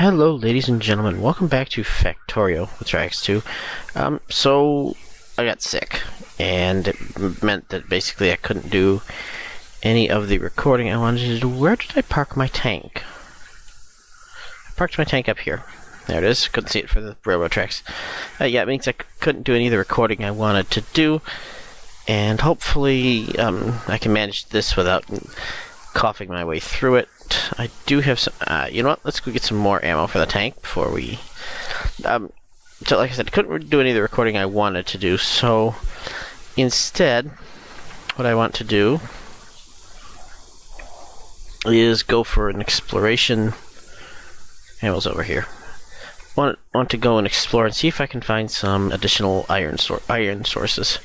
Hello, ladies and gentlemen. Welcome back to Factorio with Tracks 2. So I got sick, and it meant that basically I couldn't do any of the recording I wanted to do. Where did I park my tank? I parked my tank up here. There it is. Couldn't see it for the railroad tracks. Yeah, it means I couldn't do any of the recording I wanted to do, and hopefully I can manage this without coughing my way through it. I do have some, you know what, let's go get some more ammo for the tank before we, so like I said, couldn't do any of the recording I wanted to do, so instead, what I want to do is go for an exploration. Ammo's over here. Want to go and explore and see if I can find some additional iron sources.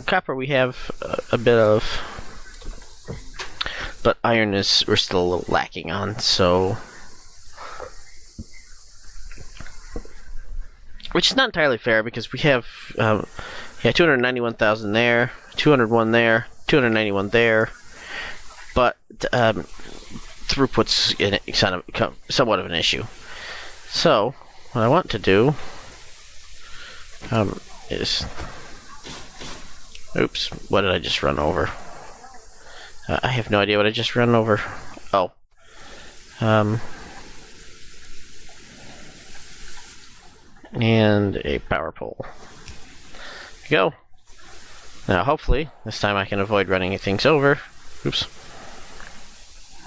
Copper we have a bit of, but iron we're still a little lacking on, so which is not entirely fair because we have 291,000 there, 201 there, 291 there, but throughput's somewhat of an issue. So what I want to do is, oops, what did I just run over? I have no idea what I just ran over. Oh. And a power pole. There we go. Now, hopefully, this time I can avoid running things over. Oops.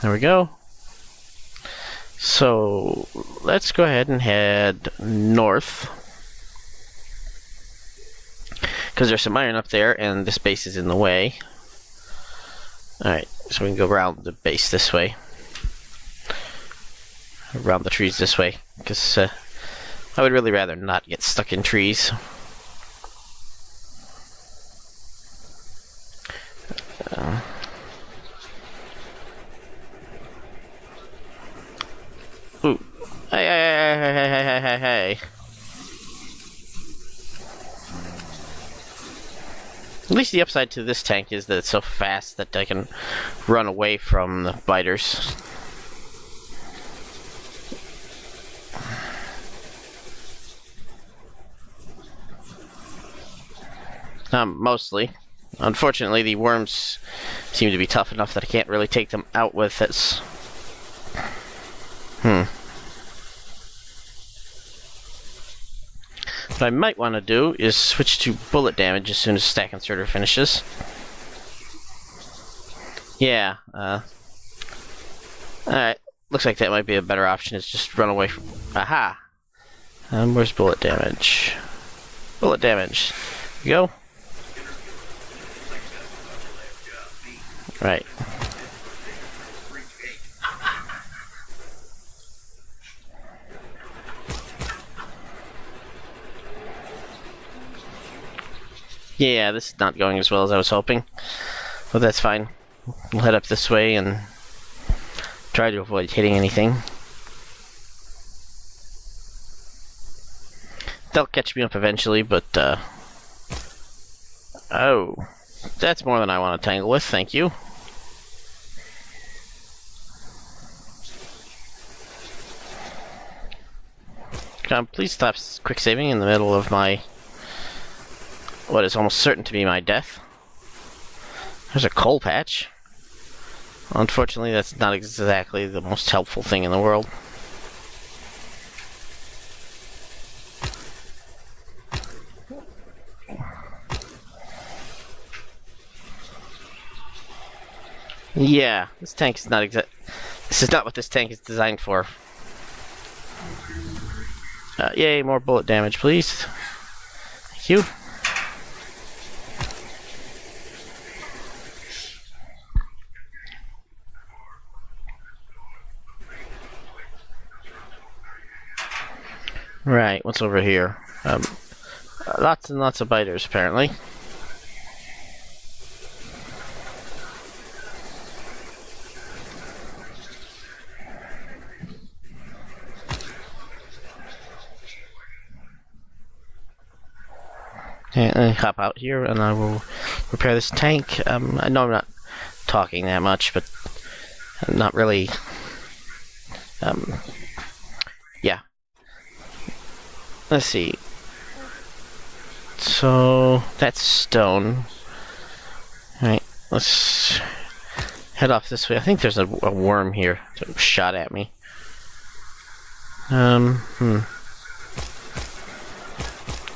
There we go. So, let's go ahead and head north. Because there's some iron up there, and this base is in the way. Alright, so we can go around the base this way. Around the trees this way, because I would really rather not get stuck in trees. Ooh. Hey. At least the upside to this tank is that it's so fast that I can run away from the biters. Mostly. Unfortunately, the worms seem to be tough enough that I can't really take them out with this. What I might want to do is switch to bullet damage as soon as stack inserter finishes. Yeah, alright, looks like that might be a better option, is just run away from... Aha! Where's bullet damage? Bullet damage. There we go. Right. Yeah, this is not going as well as I was hoping, but that's fine. We'll head up this way and try to avoid hitting anything. They'll catch me up eventually, but oh, that's more than I want to tangle with, thank you. Please stop quick saving in the middle of my what is almost certain to be my death. There's a coal patch. Unfortunately, that's not exactly the most helpful thing in the world. Yeah, this tank is not this is not what this tank is designed for. Yay, more bullet damage, please. Thank you. Right, what's over here? Lots and lots of biters, apparently. And I hop out here and I will repair this tank. I know I'm not talking that much, but I'm not really let's see. So that's stone. Alright, let's head off this way. I think there's a worm here that shot at me.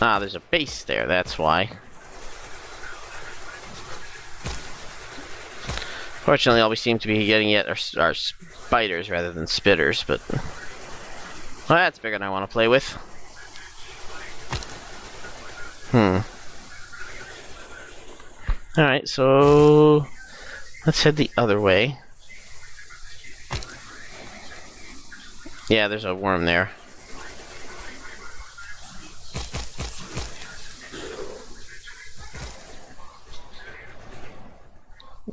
Ah, there's a base there, that's why. Fortunately, all we seem to be getting yet are spiders rather than spitters, but... Well, that's bigger than I want to play with. Alright, so... let's head the other way. Yeah, there's a worm there.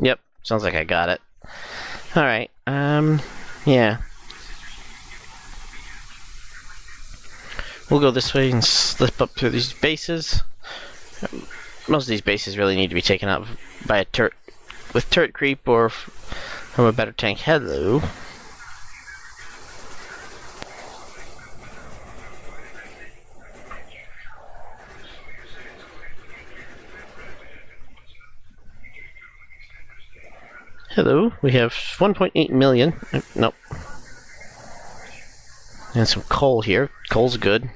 Yep, sounds like I got it. Alright, yeah. We'll go this way and slip up through these bases. Most of these bases really need to be taken out by a turret with turret creep or from a better tank. Hello. Hello, we have 1.8 million. Nope. And some coal here. Coal's good.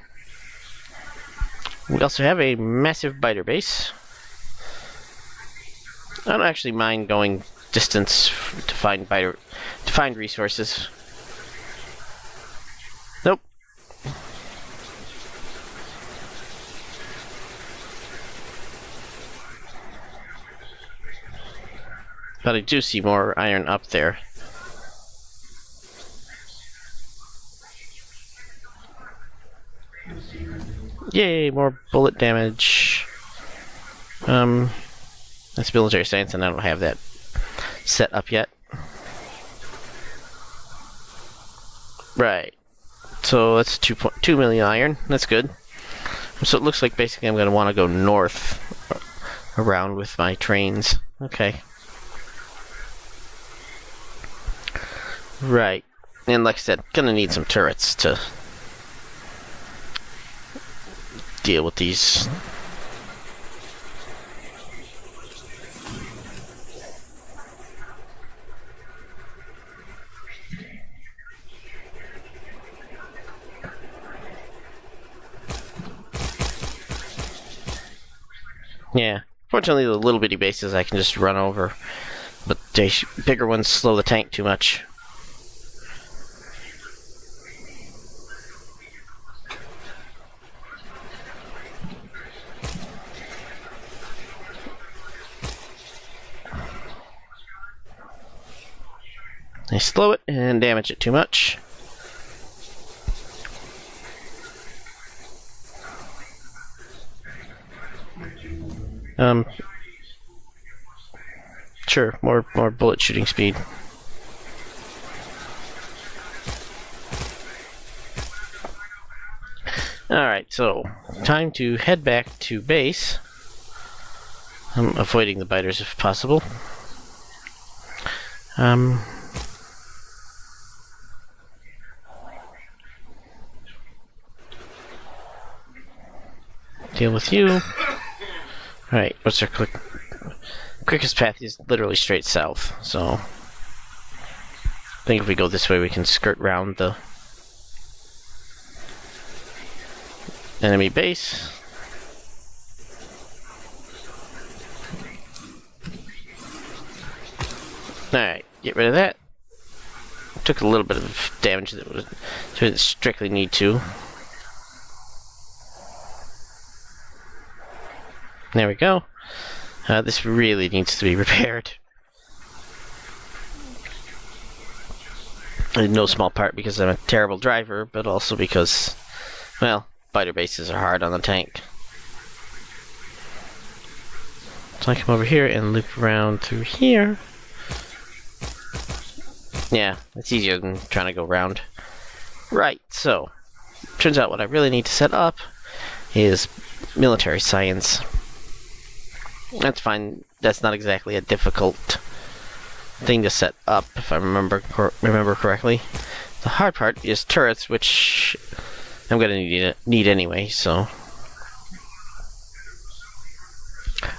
We also have a massive biter base. I don't actually mind going distance to find resources. Nope. But I do see more iron up there. Yay, more bullet damage. That's military science, and I don't have that set up yet. Right. So that's 2.2 million iron. That's good. So it looks like basically I'm going to want to go north around with my trains. Okay. Right. And like I said, gonna need some turrets to deal with these. Yeah. Fortunately, the little bitty bases I can just run over, but the bigger ones slow the tank too much. They slow it and damage it too much. Sure, more bullet shooting speed. Alright, so time to head back to base. I'm avoiding the biters if possible. Deal with you. Alright, what's our quickest path is literally straight south, so I think if we go this way we can skirt round the enemy base. Alright, get rid of that. Took a little bit of damage that didn't strictly need to. There we go. This really needs to be repaired. In no small part because I'm a terrible driver, but also because, well, biter bases are hard on the tank. So I come over here and loop around through here. Yeah, it's easier than trying to go around. Right, so, turns out what I really need to set up is military science. That's fine. That's not exactly a difficult thing to set up, if I remember correctly. The hard part is turrets, which I'm gonna need anyway, so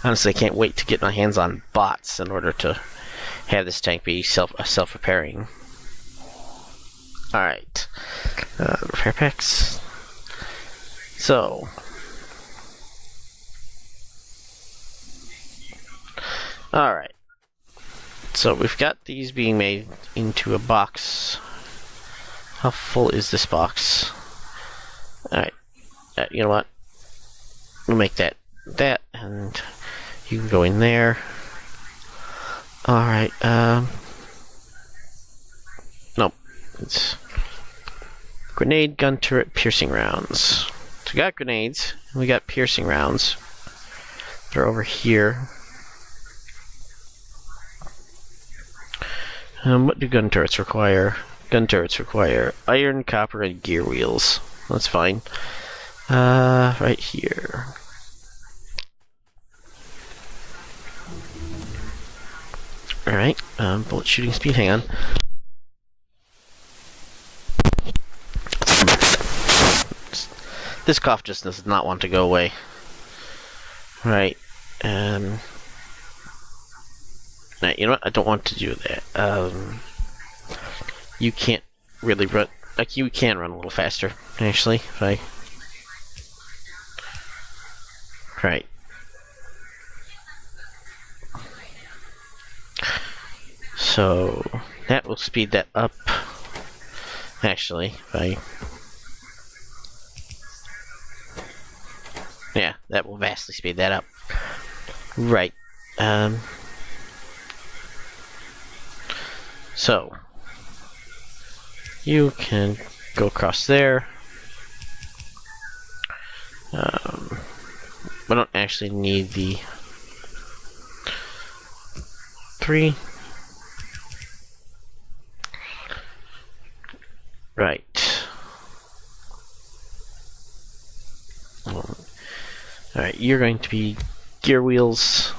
honestly, I can't wait to get my hands on bots in order to have this tank be self-repairing. All right, repair packs. So, all right. So we've got these being made into a box. How full is this box? All right. You know what? We'll make that, and you can go in there. All right. Nope. It's grenade, gun turret, piercing rounds. So we got grenades, and we got piercing rounds. They're over here. What do gun turrets require? Gun turrets require iron, copper, and gear wheels. That's fine. Right here. Alright, bullet shooting speed, hang on. This cough just does not want to go away. Right, you know what? I don't want to do that. You can't really run. Like, you can run a little faster, actually. If I. Right. So, that will speed that up. Actually, if I. Yeah, that will vastly speed that up. Right. So, you can go across there. We don't actually need the 3. Right. Alright, you're going to be gear wheels.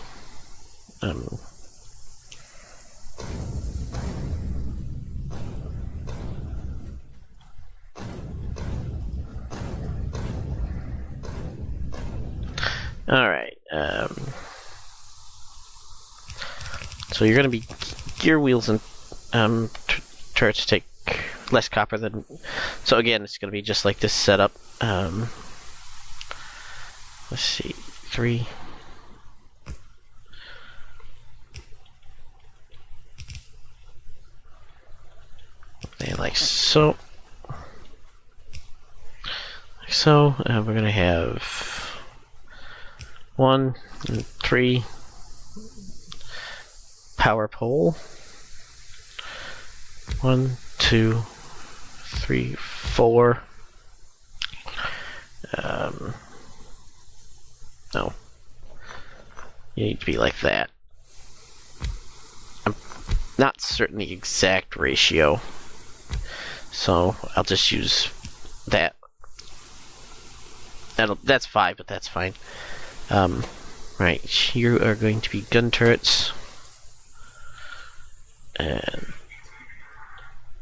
Alright, so you're going to be gear wheels, and turrets take less copper than. So again, it's going to be just like this setup. Let's see, 3. And like so. Like so, we're going to have 1 and 3 power pole. 1, 2, 3, 4. No. You need to be like that. I'm not certain the exact ratio, so I'll just use that. That's 5, but that's fine. Right, here are going to be gun turrets, and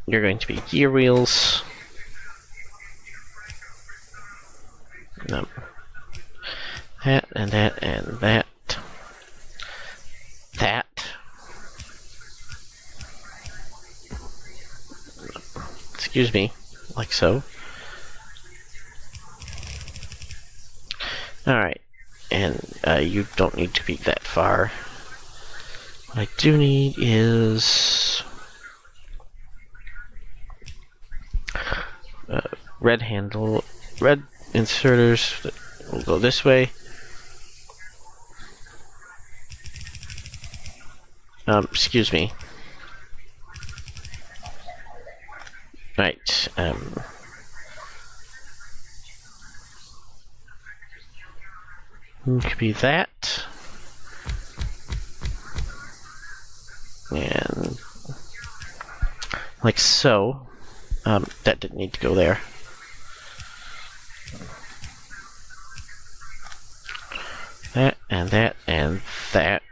you're going to be gear wheels. That and that and that. That. Excuse me, like so. Alright, and you don't need to be that far. What I do need is red handle, red inserters that will go this way. Excuse me. Right, could be that. And like so. That didn't need to go there. That and that and that.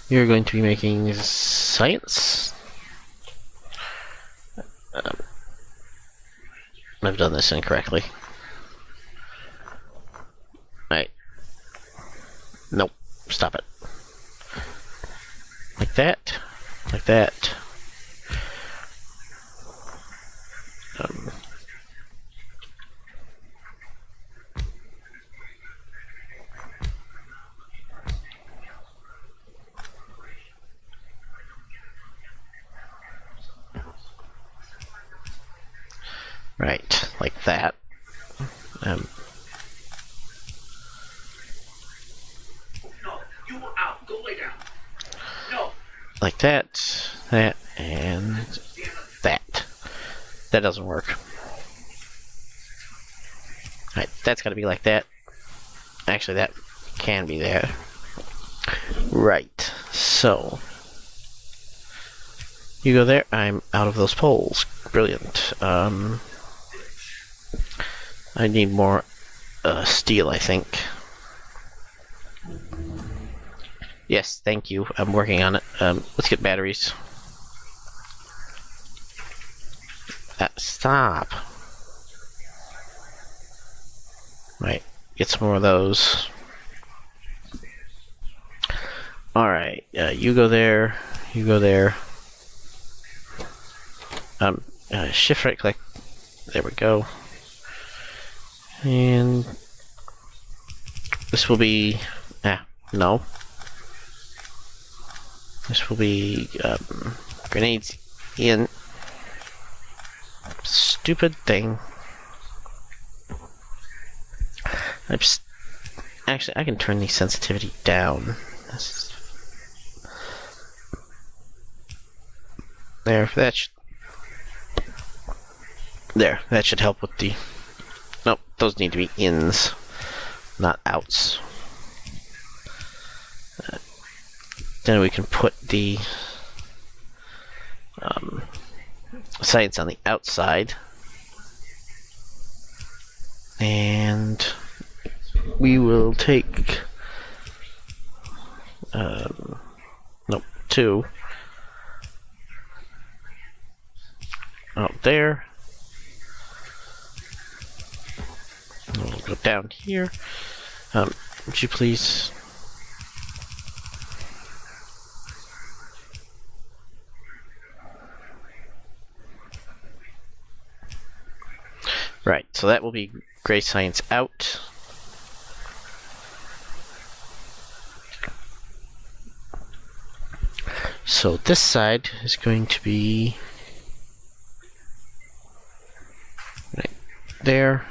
You're going to be making science. I've done this incorrectly. Right. Nope. Stop it. Like that. Like that. Right, like that. No, you are out. Go lay down. No. Like that, that, and that. That doesn't work. Right, that's gotta be like that. Actually, that can be there. Right, so. You go there, I'm out of those poles. Brilliant. I need more steel, I think. Yes, thank you. I'm working on it. Let's get batteries. Stop. Right, get some more of those. Alright, you go there, you go there. Shift right click. There we go. And this will be, no. This will be grenades in. Stupid thing. Actually, I can turn the sensitivity down. There, that should help with the. Nope, those need to be ins, not outs. Then we can put the sights on the outside, and we will take nope, 2 out there. We'll go down here. Would you please? Right, so that will be gray science out. So this side is going to be right there,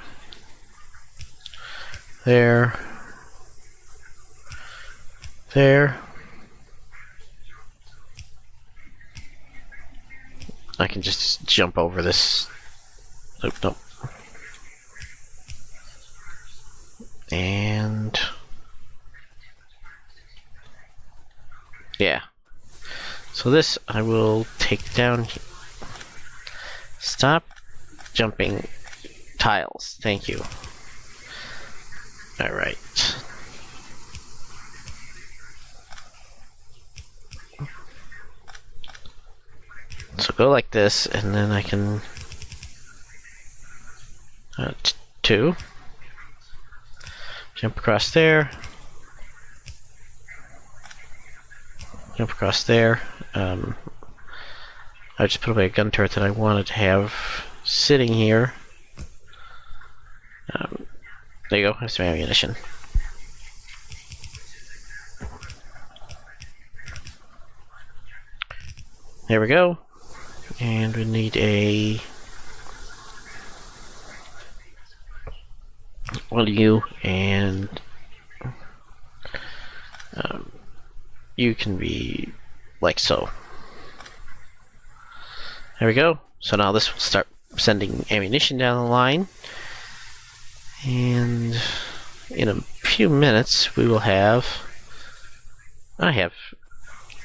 there, there. I can just jump over this. Nope, nope. And yeah. So this I will take down. Stop jumping tiles. Thank you. Alright. So go like this, and then I can 2. Jump across there. Jump across there. I just put away a gun turret that I wanted to have sitting here. There you go. That's some ammunition. There we go. And we need a one of you, and you can be like so. There we go. So now this will start sending ammunition down the line, and in a few minutes we will have. I have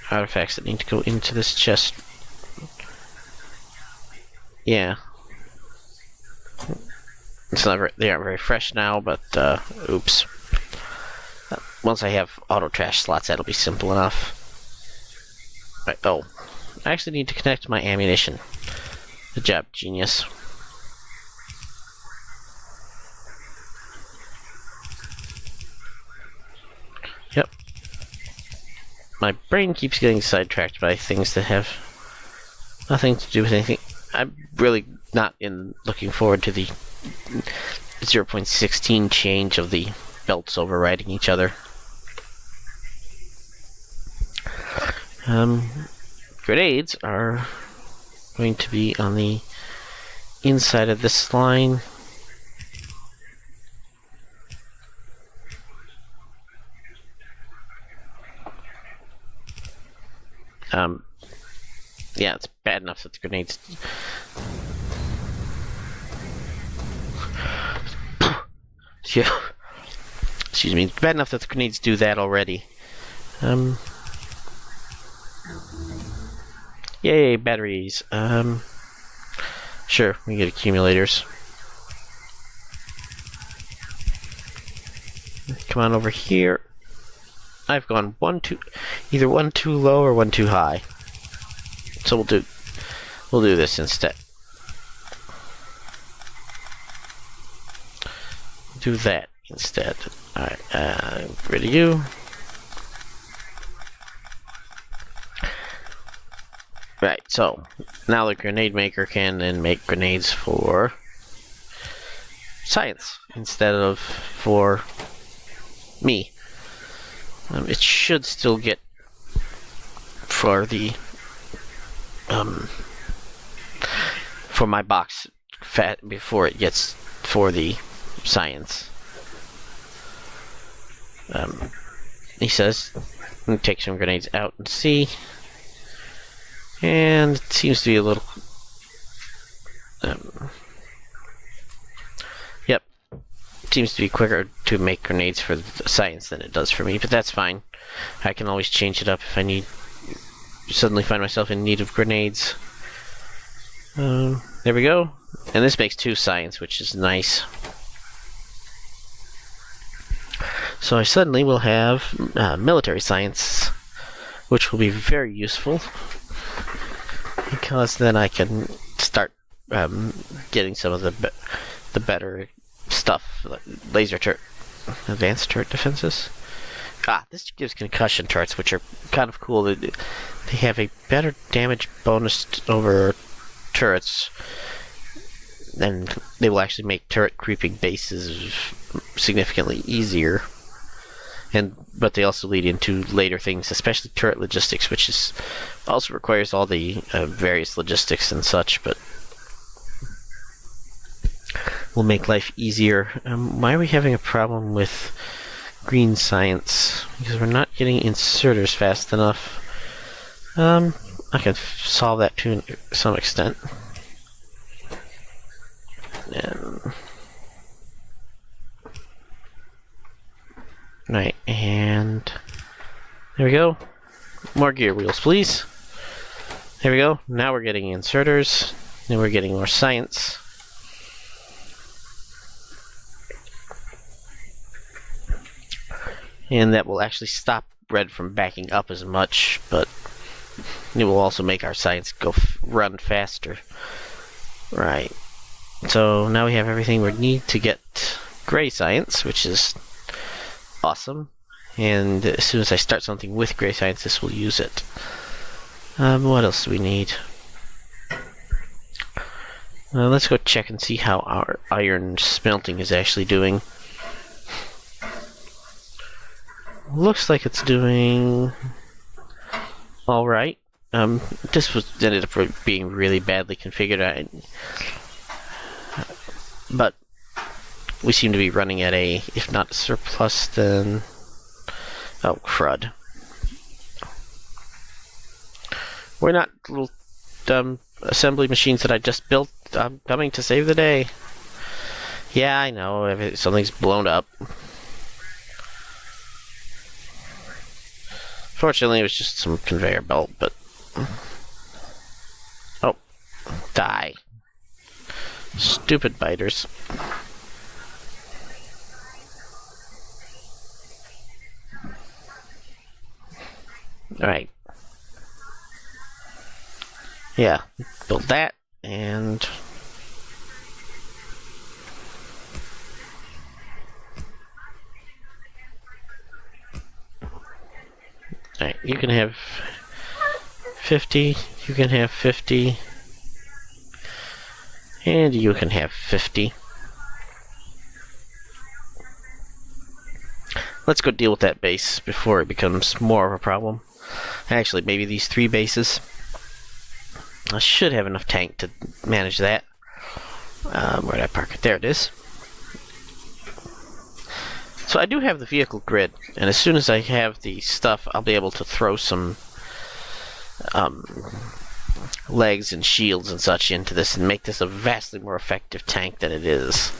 artifacts that need to go into this chest. Yeah. It's not very, they aren't very fresh now, but oops. Once I have auto trash slots, that'll be simple enough. Right, oh, I actually need to connect my ammunition. Good job, genius. Yep. My brain keeps getting sidetracked by things that have nothing to do with anything. I'm really not looking forward to the 0.16 change of the belts overriding each other. Grenades are going to be on the inside of this line. Yeah, it's bad enough that the grenades... Excuse me, it's bad enough that the grenades do that already. Yay, batteries. Sure, we get accumulators. Come on over here. I've gone either one too low or one too high. So we'll do this instead. Do that instead. Alright, get rid of you. Right, so now the grenade maker can then make grenades for science instead of for me. It should still get for the for my box fat before it gets for the science. He says, take some grenades out and see. And it seems to be a little... yep. It seems to be quicker to make grenades for the science than it does for me, but that's fine. I can always change it up if I suddenly find myself in need of grenades. There we go. And this makes 2 science, which is nice. So I suddenly will have military science, which will be very useful, because then I can start getting some of the better stuff, like advanced turret defenses. This gives concussion turrets, which are kind of cool. They have a better damage bonus over turrets, and they will actually make turret creeping bases significantly easier. But they also lead into later things, especially turret logistics, which also requires all the various logistics and such, but will make life easier. Why are we having a problem with green science? Because we're not getting inserters fast enough. I can solve that to some extent. Right, and there we go. More gear wheels, please. There we go. Now we're getting inserters. Then we're getting more science. And that will actually stop red from backing up as much, but it will also make our science run faster. Right. So now we have everything we need to get gray science, which is awesome. And as soon as I start something with gray science, this will use it. What else do we need? Let's go check and see how our iron smelting is actually doing. Looks like it's doing alright. This ended up being really badly configured. But we seem to be running at a, if not surplus, then... oh, crud. We're not little dumb assembly machines that I just built. I'm coming to save the day. Yeah, I know. Something's blown up. Fortunately, it was just some conveyor belt, but... oh. Die. Stupid biters. Alright. Yeah, build that, and... Alright, you can have 50, you can have 50, and you can have 50. Let's go deal with that base before it becomes more of a problem. Actually, maybe these 3 bases. I should have enough tank to manage that. Where'd I park it? There it is. So I do have the vehicle grid, and as soon as I have the stuff, I'll be able to throw some legs and shields and such into this and make this a vastly more effective tank than it is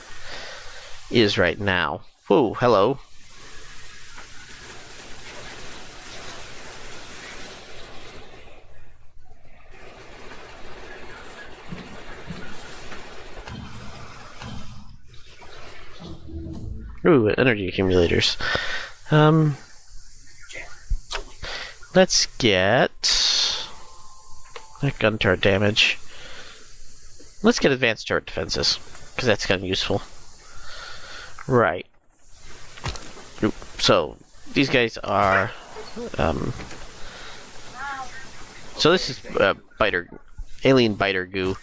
right now. Whoa, hello. Ooh, energy accumulators. Let's get that gun turret damage. Let's get advanced turret defenses, because that's kind of useful. Right. Oop. So these guys are. So this is alien biter goo.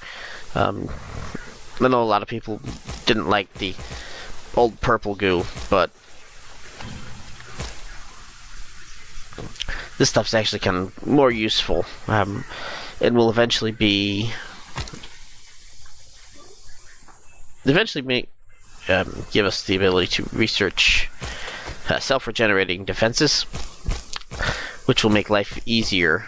I know a lot of people didn't like the old purple goo, but this stuff's actually kind of more useful. It will eventually give us the ability to research self-regenerating defenses, which will make life easier.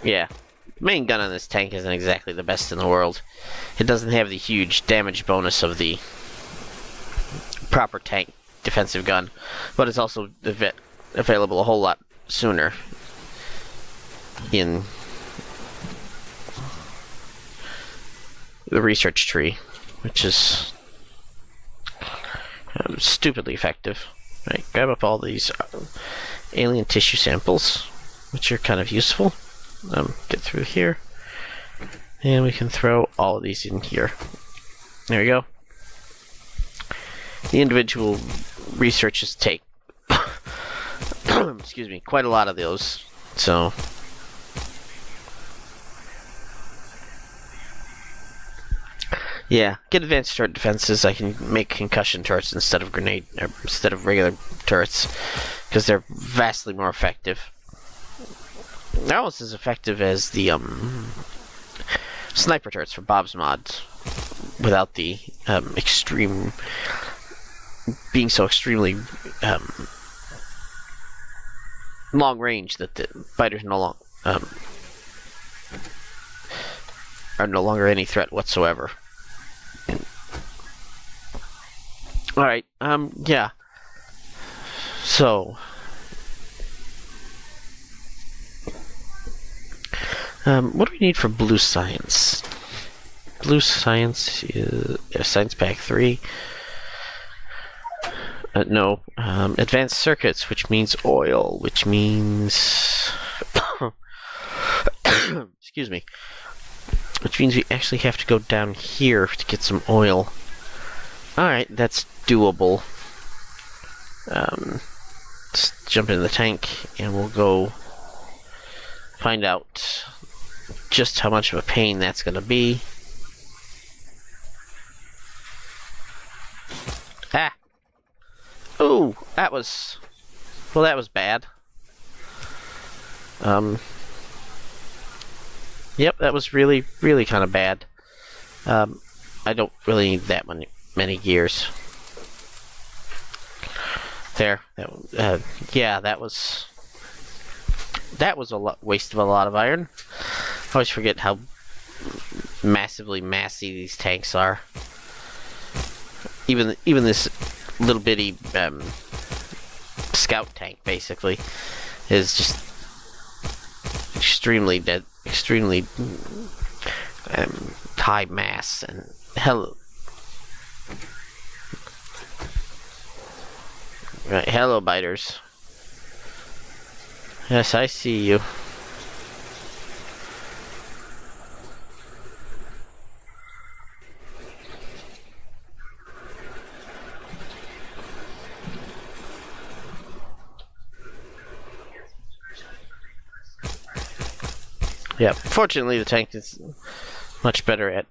Yeah, the main gun on this tank isn't exactly the best in the world. It doesn't have the huge damage bonus of the proper tank defensive gun, but it's also available a whole lot sooner in the research tree, which is stupidly effective. Right, grab up all these alien tissue samples, which are kind of useful. Get through here, and we can throw all of these in here. There we go. The individual researches take excuse me, quite a lot of those, so yeah, get advanced turret defenses. I can make concussion turrets instead of regular turrets, because they're vastly more effective. They're almost as effective as the sniper turrets for Bob's Mods, without the being so extremely long range that the biters are no longer any threat whatsoever. Alright, yeah. So what do we need for blue science? Blue science is science pack 3. No, advanced circuits, which means oil, which means excuse me, which means we actually have to go down here to get some oil. Alright, that's doable. Let's jump into the tank and we'll go find out just how much of a pain that's going to be. Ah! Ooh, that was bad. Yep, that was really kind of bad. I don't really need that many gears. There. Yeah, that was a waste of a lot of iron. I always forget how massively massy these tanks are. Even this little bitty scout tank basically is just extremely high mass. And hello biters. Yes, I see you. Yeah, fortunately the tank is much better at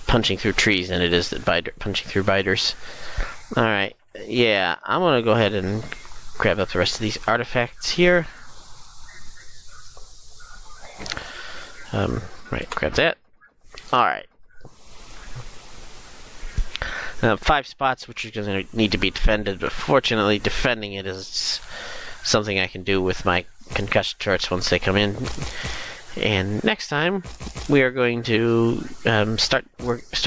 punching through trees than it is at punching through biters. Alright, yeah, I'm gonna go ahead and grab up the rest of these artifacts here. Right, grab that. Alright. 5 spots which are going to need to be defended, but fortunately defending it is something I can do with my concussion turrets once they come in. And next time we are going to start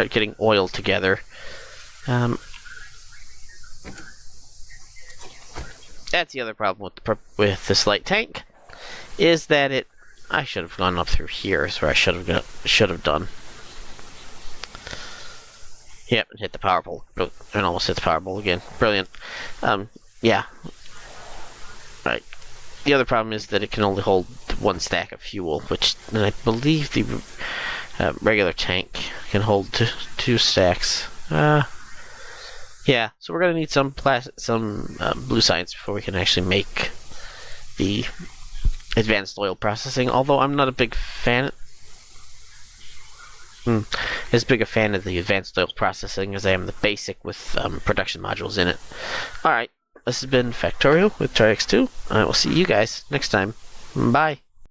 getting oil together. That's the other problem with this light tank, is that I should have gone up through here. Is where I should have done. Yep, and hit the power pole. And almost hit the power pole again. Brilliant. Yeah. Right. The other problem is that it can only hold 1 stack of fuel, which I believe the regular tank can hold 2 stacks. Yeah, so we're gonna need some blue science before we can actually make the advanced oil processing. Although I'm not a big fan. As big a fan of the advanced oil processing as I am the basic with production modules in it. Alright, this has been Factorio with TriX2. I will see you guys next time. Bye.